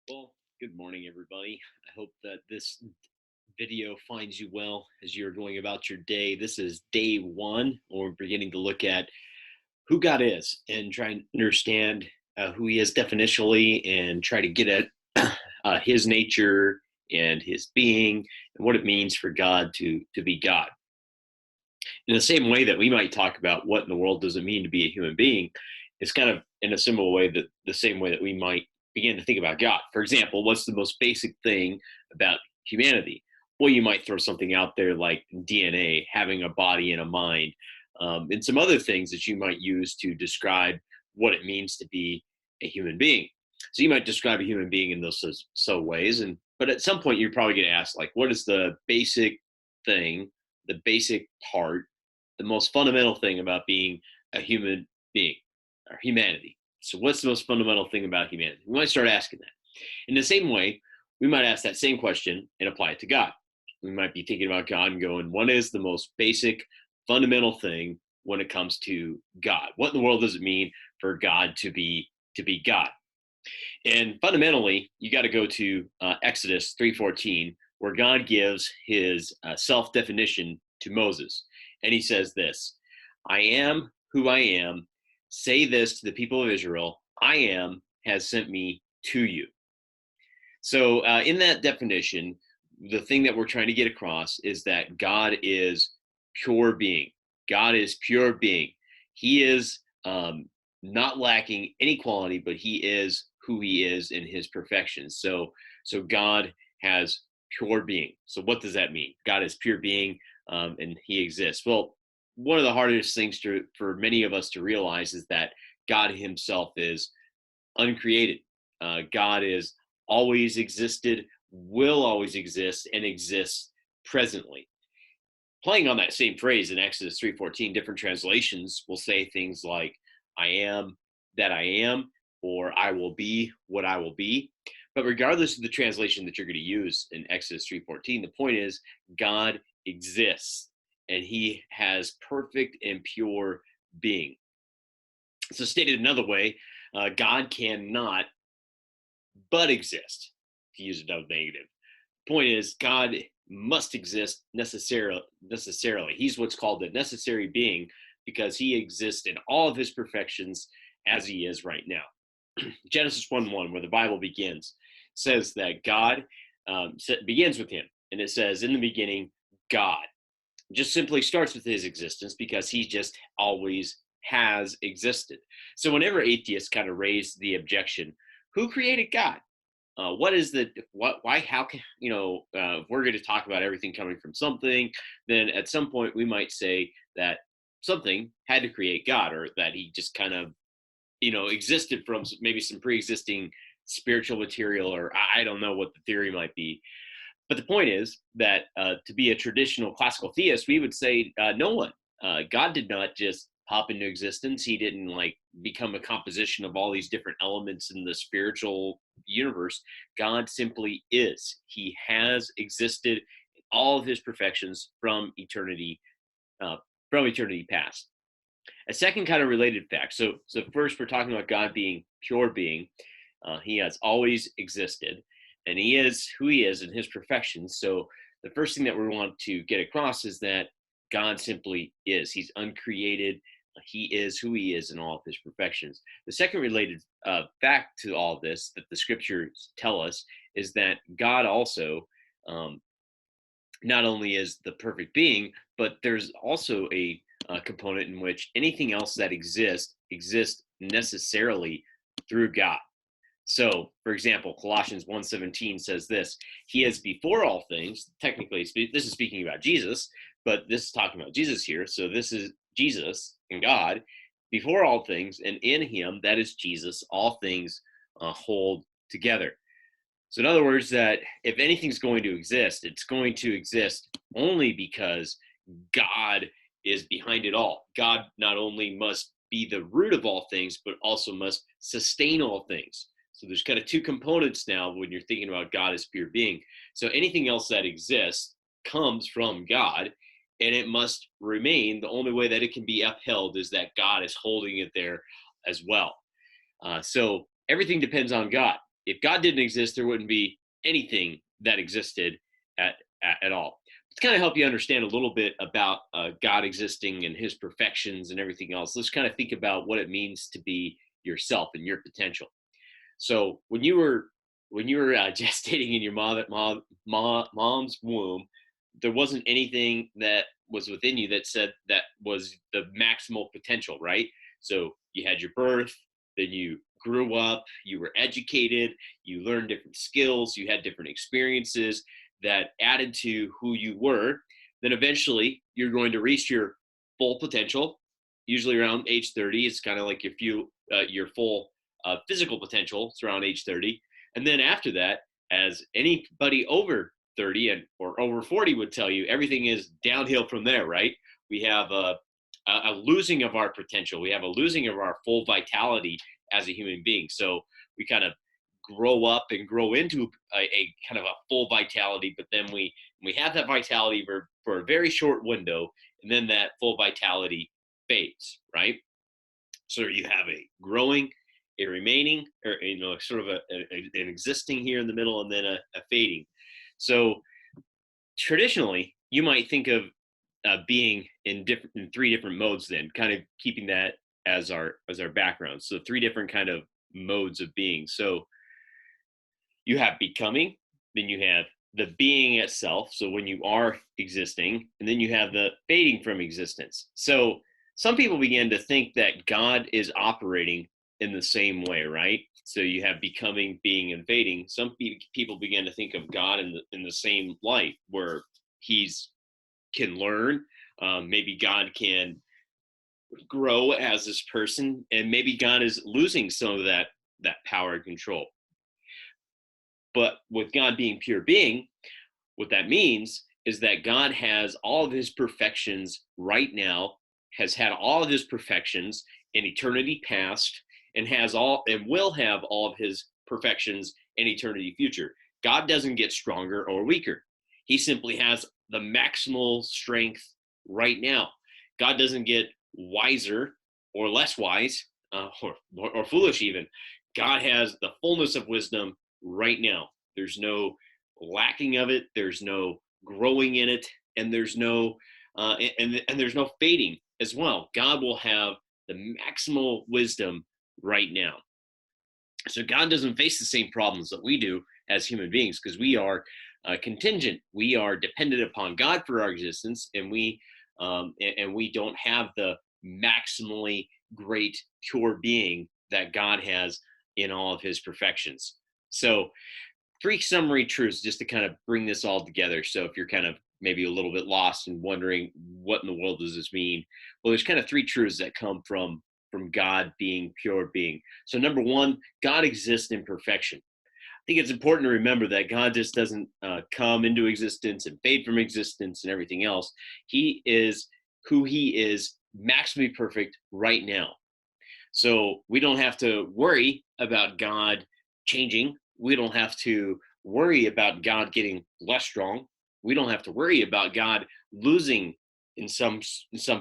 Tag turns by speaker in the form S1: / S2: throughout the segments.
S1: Well, good morning, everybody. I hope that this video finds you well as you're going about your day. This is day one, where we're beginning to look at who God is and try and understand who He is definitionally and try to get at His nature and His being and what it means for God to be God. In the same way that we might talk about what in the world does it mean to be a human being, it's kind of in a similar way that the same way that we might begin to think about God. For example, what's the most basic thing about humanity? Well, you might throw something out there like DNA, having a body and a mind, and some other things that you might use to describe what it means to be a human being. So you might describe a human being in those ways, and but at some point you're probably going to ask, like, what is the basic thing, the basic part, the most fundamental thing about being a human being or humanity? So, what's the most fundamental thing about humanity? We might start asking that. In the same way, we might ask that same question and apply it to God. We might be thinking about God and going, what is the most basic, fundamental thing when it comes to God? What in the world does it mean for God to be God? And fundamentally, you got to go to Exodus 3:14, where God gives His self definition to Moses, and He says this: "I am who I am. Say this to the people of Israel: I am has sent me to you." So, in that definition, the thing that we're trying to get across is that God is pure being. God is pure being. He is not lacking any quality, but He is who He is in His perfection. So God has pure being. So, what does that mean? God is pure being, and He exists. Well, one of the hardest things for many of us to realize is that God Himself is uncreated. God is always existed, will always exist, and exists presently. Playing on that same phrase in Exodus 3:14, different translations will say things like "I am that I am" or "I will be what I will be." But regardless of the translation that you're going to use in Exodus 3:14, the point is God exists and He has perfect and pure being. So stated another way, God cannot but exist, to use a double negative. Point is, God must exist necessarily. He's what's called the necessary being because he exists in all of his perfections as he is right now. Genesis 1:1, where the Bible begins, says that God begins with him. And it says, in the beginning, God. Just simply starts with his existence because he just always has existed. So whenever atheists kind of raise the objection, who created God? What is the what why how can if we're going to talk about everything coming from something, then at some point we might say that something had to create God, or that he just kind of existed from maybe some pre-existing spiritual material, or I don't know what the theory might be. But the point is that to be a traditional classical theist, we would say no one. God did not just pop into existence. He didn't like become a composition of all these different elements in the spiritual universe. God simply is. He has existed in all of his perfections uh, from eternity past. A second kind of related fact. So first we're talking about God being pure being. He has always existed, and he is who he is in his perfection. So the first thing that we want to get across is that God simply is. He's uncreated. He is who he is in all of his perfections. The second related fact to all of this that the scriptures tell us is that God also um, not only is the perfect being, but there's also a component in which anything else that exists necessarily through God. So, for example, Colossians 1:17 says this: He is before all things. Technically, this is speaking about Jesus, but this is talking about Jesus here. So this is Jesus and God before all things, and in Him, that is Jesus, all things hold together. So, in other words, that if anything's going to exist, it's going to exist only because God is behind it all. God not only must be the root of all things, but also must sustain all things. So, there's kind of two components now when you're thinking about God as pure being. So, anything else that exists comes from God, and it must remain. The only way that it can be upheld is that God is holding it there as well. So, everything depends on God. if God didn't exist, there wouldn't be anything that existed at all. To kind of help you understand a little bit about God existing and his perfections and everything else, let's kind of think about what it means to be yourself and your potential. So when you were gestating in your mom's womb, there wasn't anything that was within you that said that was the maximal potential, right? So you had your birth, then you grew up, you were educated, you learned different skills, you had different experiences that added to who you were. Then eventually you're going to reach your full potential, usually around age 30. It's kind of like your full physical potential. It's around age 30. And then after that, as anybody over 30 and or over 40 would tell you, everything is downhill from there, right? We have a losing of our potential. We have a losing of our full vitality as a human being. So we kind of grow up and grow into a kind of a full vitality, but then we have that vitality for a very short window, and then that full vitality fades, right? So you have a growing, a remaining, or sort of an existing here in the middle, and then a fading. So traditionally, you might think of being in three different modes. Then, kind of keeping that as our background. So three different kind of modes of being. So you have becoming, then you have the being itself. So when you are existing, and then you have the fading from existence. So some people begin to think that God is operating in the same way, right? So you have becoming, being, and fading. Some people begin to think of God in the same light, where he's can learn. Maybe God can grow as this person, and maybe God is losing some of that power and control. But with God being pure being, what that means is that God has all of his perfections right now, has had all of his perfections in eternity past, and has all and will have all of his perfections in eternity future. God doesn't get stronger or weaker. He simply has the maximal strength right now. God doesn't get wiser or less wise, or foolish even. God has the fullness of wisdom right now. There's no lacking of it. There's no growing in it, and there's no and there's no fading as well. God will have the maximal wisdom right now. So God doesn't face the same problems that we do as human beings, because we are contingent. We are dependent upon God for our existence, and we don't have the maximally great pure being that God has in all of his perfections. So three summary truths just to kind of bring this all together. So if you're kind of maybe a little bit lost and wondering what in the world does this mean, well, there's kind of three truths that come from God being pure being. So number one, God exists in perfection. I think it's important to remember that God just doesn't come into existence and fade from existence and everything else. He is who he is, maximally perfect right now. So we don't have to worry about God changing. We don't have to worry about God getting less strong. We don't have to worry about God losing in some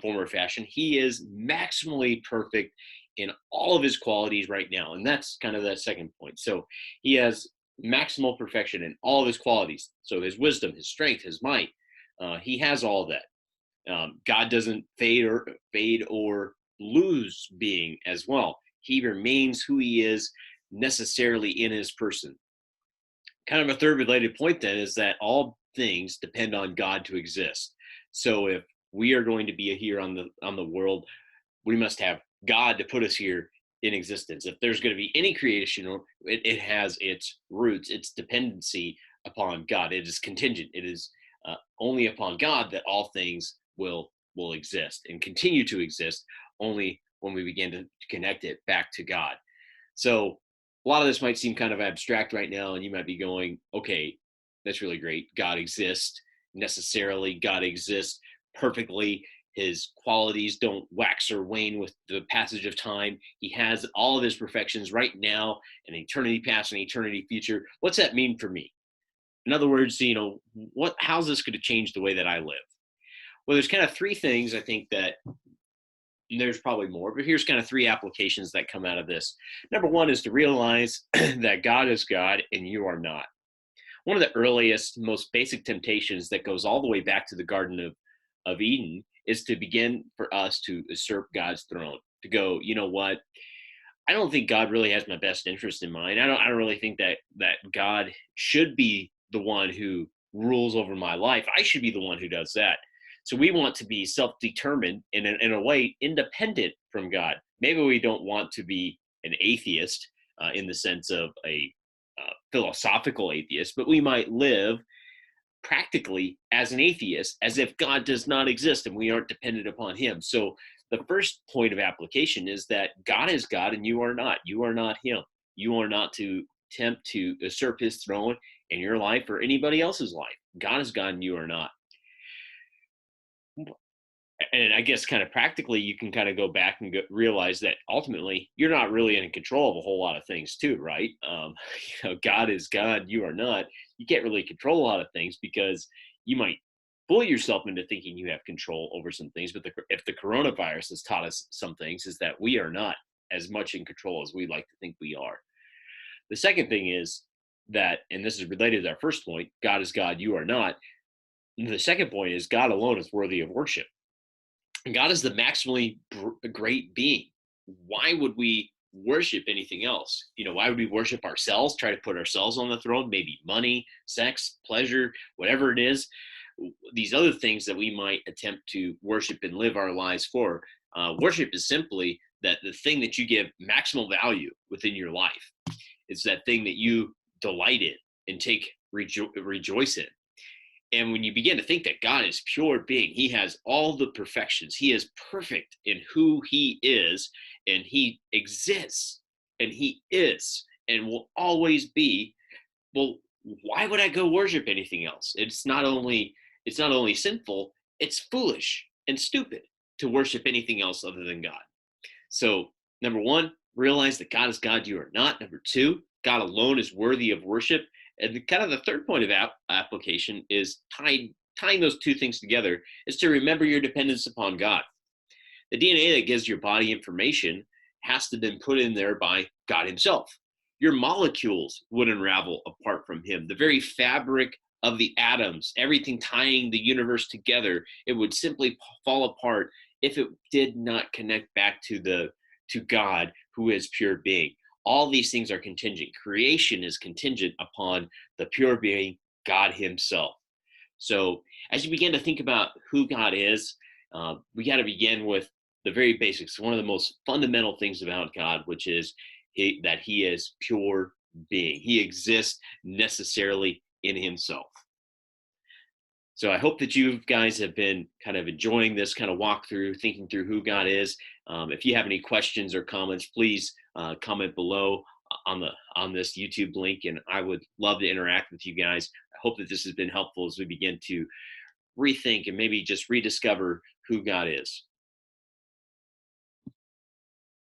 S1: form or fashion. He is maximally perfect in all of his qualities right now, and that's kind of that second point. So he has maximal perfection in all of his qualities. So his wisdom, his strength, his might, he has all of that. God doesn't fade or lose being as well. He remains who he is necessarily in his person. Kind of a third related point then is that all things depend on God to exist. So if we are going to be here on the world, we must have God to put us here in existence. If there's going to be any creation, or it has its roots, its dependency upon God. It is contingent. It is only upon God that all things will exist and continue to exist, only when we begin to connect it back to God. So a lot of this might seem kind of abstract right now, and you might be going, okay, that's really great. God exists necessarily. God exists perfectly. His qualities don't wax or wane with the passage of time. He has all of his perfections right now, and eternity past and eternity future. What's that mean for me? In other words, how's this going to change the way that I live? Well, there's kind of three things I think that And there's probably more, but here's kind of three applications that come out of this. Number one is to realize that God is God and you are not. One of the earliest, most basic temptations that goes all the way back to the Garden of Eden is to begin for us to usurp God's throne, to go, you know what? I don't think God really has my best interest in mind. I don't really think that God should be the one who rules over my life. I should be the one who does that. So we want to be self-determined in a way independent from God. Maybe we don't want to be an atheist in the sense of a philosophical atheist, but we might live practically as an atheist, as if God does not exist and we aren't dependent upon him. So the first point of application is that God is God and you are not. You are not him. You are not to attempt to usurp his throne in your life or anybody else's life. God is God and you are not. And I guess kind of practically, you can kind of go back and realize that ultimately you're not really in control of a whole lot of things too, right? God is God, you are not. You can't really control a lot of things because you might fool yourself into thinking you have control over some things. But if the coronavirus has taught us some things, is that we are not as much in control as we like to think we are. The second thing is that, and this is related to our first point, God is God, you are not. And the second point is God alone is worthy of worship. And God is the maximally great being. Why would we worship anything else? Why would we worship ourselves, try to put ourselves on the throne? Maybe money, sex, pleasure, whatever it is. These other things that we might attempt to worship and live our lives for. Worship is simply that the thing that you give maximal value within your life. It's that thing that you delight in and take rejoice in. And when you begin to think that God is pure being, he has all the perfections. He is perfect in who he is, and he exists, and he is, and will always be. Well, why would I go worship anything else? It's not only sinful, it's foolish and stupid to worship anything else other than God. So, number one, realize that God is God, you are not. Number two, God alone is worthy of worship. And kind of the third point of application is tying those two things together is to remember your dependence upon God. The DNA that gives your body information has to be put in there by God himself. Your molecules would unravel apart from him. The very fabric of the atoms, everything tying the universe together, it would simply fall apart if it did not connect back to God, who is pure being. All these things are contingent. Creation is contingent upon the pure being, God himself. So as you begin to think about who God is, we got to begin with the very basics. One of the most fundamental things about God, which is that he is pure being. He exists necessarily in himself. So I hope that you guys have been kind of enjoying this kind of walkthrough, thinking through who God is. If you have any questions or comments, please comment below on this YouTube link, and I would love to interact with you guys. I hope that this has been helpful as we begin to rethink and maybe just rediscover who God is.